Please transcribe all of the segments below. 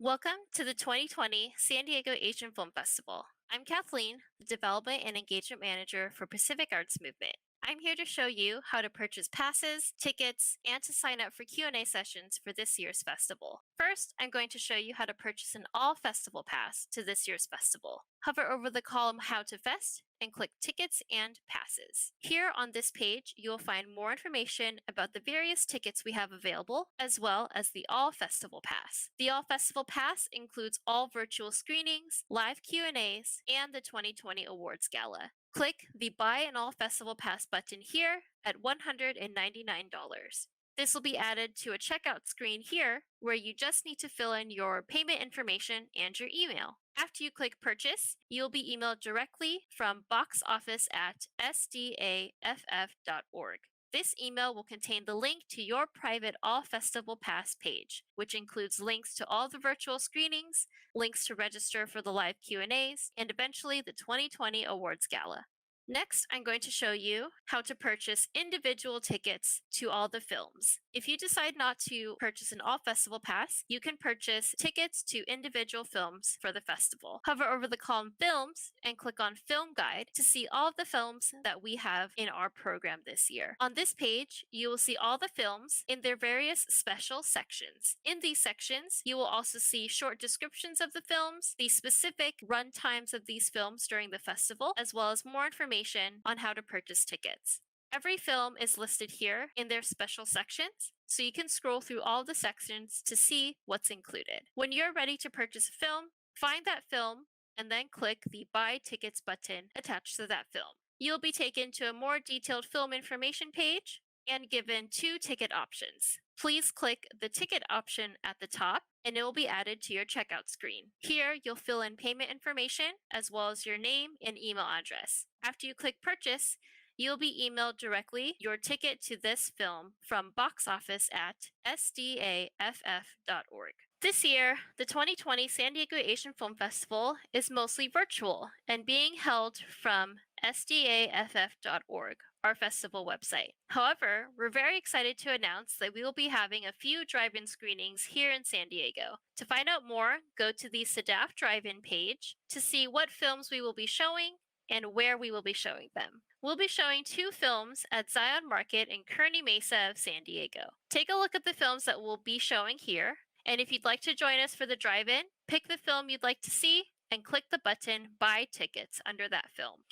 Welcome to the 2020 San Diego Asian Film Festival. I'm Kathleen, the Development and Engagement Manager for Pacific Arts Movement. I'm here to show you how to purchase passes, tickets, and to sign up for Q&A sessions for this year's festival. First, I'm going to show you how to purchase an all-festival pass to this year's festival. Hover over the column How to Fest and click Tickets and Passes. Here on this page, you will find more information about the various tickets we have available, as well as the All Festival Pass. The All Festival Pass includes all virtual screenings, live Q&As, and the 2020 Awards Gala. Click the Buy an All Festival Pass button here at $199. This will be added to a checkout screen here where you just need to fill in your payment information and your email. After you click Purchase, you'll be emailed directly from boxoffice@sdaff.org. This email will contain the link to your private All Festival Pass page, which includes links to all the virtual screenings, links to register for the live Q&As, and eventually the 2020 Awards Gala. Next, I'm going to show you how to purchase individual tickets to all the films. If you decide not to purchase an all-festival pass, you can purchase tickets to individual films for the festival. Hover over the column Films and click on Film Guide to see all of the films that we have in our program this year. On this page, you will see all the films in their various special sections. In these sections, you will also see short descriptions of the films, the specific run times of these films during the festival, as well as more information on how to purchase tickets. Every film is listed here in their special sections, so you can scroll through all the sections to see what's included. When you're ready to purchase a film, find that film and then click the Buy Tickets button attached to that film. You'll be taken to a more detailed film information page and given two ticket options. Please click the ticket option at the top and it will be added to your checkout screen. Here, you'll fill in payment information as well as your name and email address. After you click Purchase, you'll be emailed directly your ticket to this film from boxoffice@sdaff.org. This year, the 2020 San Diego Asian Film Festival is mostly virtual and being held from SDAFF.org, our festival website. However, we're very excited to announce that we will be having a few drive-in screenings here in San Diego. To find out more, go to the SDAFF drive-in page to see what films we will be showing and where we will be showing them. We'll be showing two films at Zion Market in Kearny Mesa of San Diego. Take a look at the films that we'll be showing here, and if you'd like to join us for the drive-in, pick the film you'd like to see and click the button Buy Tickets under that film.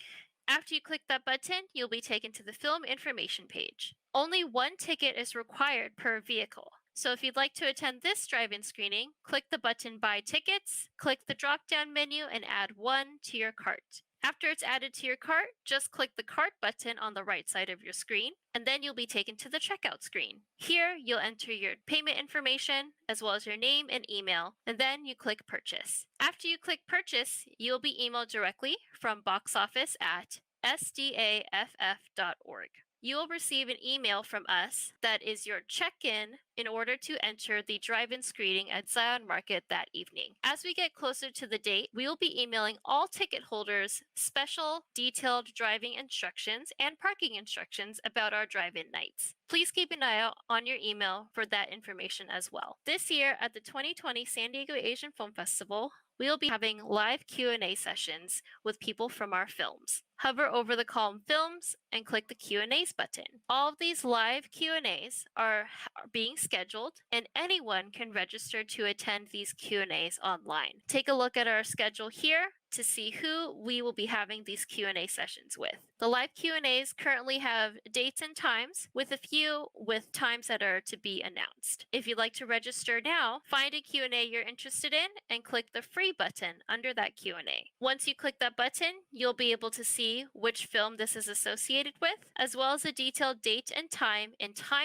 After you click that button, you'll be taken to the film information page. Only one ticket is required per vehicle. So if you'd like to attend this drive-in screening, click the button Buy Tickets, click the drop-down menu, and add one to your cart. After it's added to your cart, just click the cart button on the right side of your screen, and then you'll be taken to the checkout screen. Here, you'll enter your payment information, as well as your name and email, and then you click Purchase. After you click Purchase, you'll be emailed directly from boxoffice@sdaff.org. You will receive an email from us that is your check-in in order to enter the drive-in screening at Zion Market that evening. As we get closer to the date, we will be emailing all ticket holders special detailed driving instructions and parking instructions about our drive-in nights. Please keep an eye out on your email for that information as well. This year at the 2020 San Diego Asian Film Festival, we will be having live Q&A sessions with people from our films. Hover over the column Films and click the Q&As button. All of these live Q&As are being scheduled and anyone can register to attend these Q&As online. Take a look at our schedule here to see who we will be having these Q&A sessions with. The live Q&As currently have dates and times, with a few with times that are to be announced. If you'd like to register now, find a Q&A you're interested in and click the free button under that Q&A. Once you click that button, you'll be able to see which film this is associated with, as well as a detailed date and time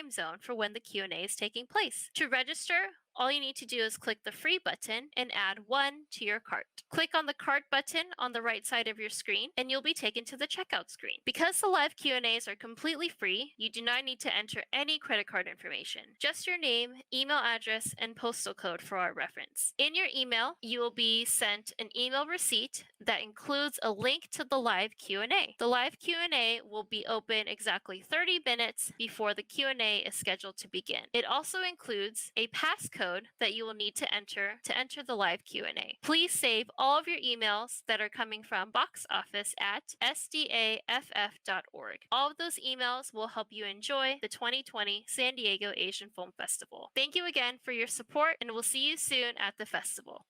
zone for when the Q&A is taking place. To register, all you need to do is click the free button and add one to your cart. Click on the cart button on the right side of your screen and you'll be taken to the checkout screen. Because the live Q&As are completely free, you do not need to enter any credit card information, just your name, email address, and postal code for our reference. In your email, you will be sent an email receipt that includes a link to the live Q&A. The live Q&A will be open exactly 30 minutes before the Q&A is scheduled to begin. It also includes a passcode code that you will need to enter the live Q&A. Please save all of your emails that are coming from box office at SDAFF.org. All of those emails will help you enjoy the 2020 San Diego Asian Film Festival. Thank you again for your support, and we'll see you soon at the festival.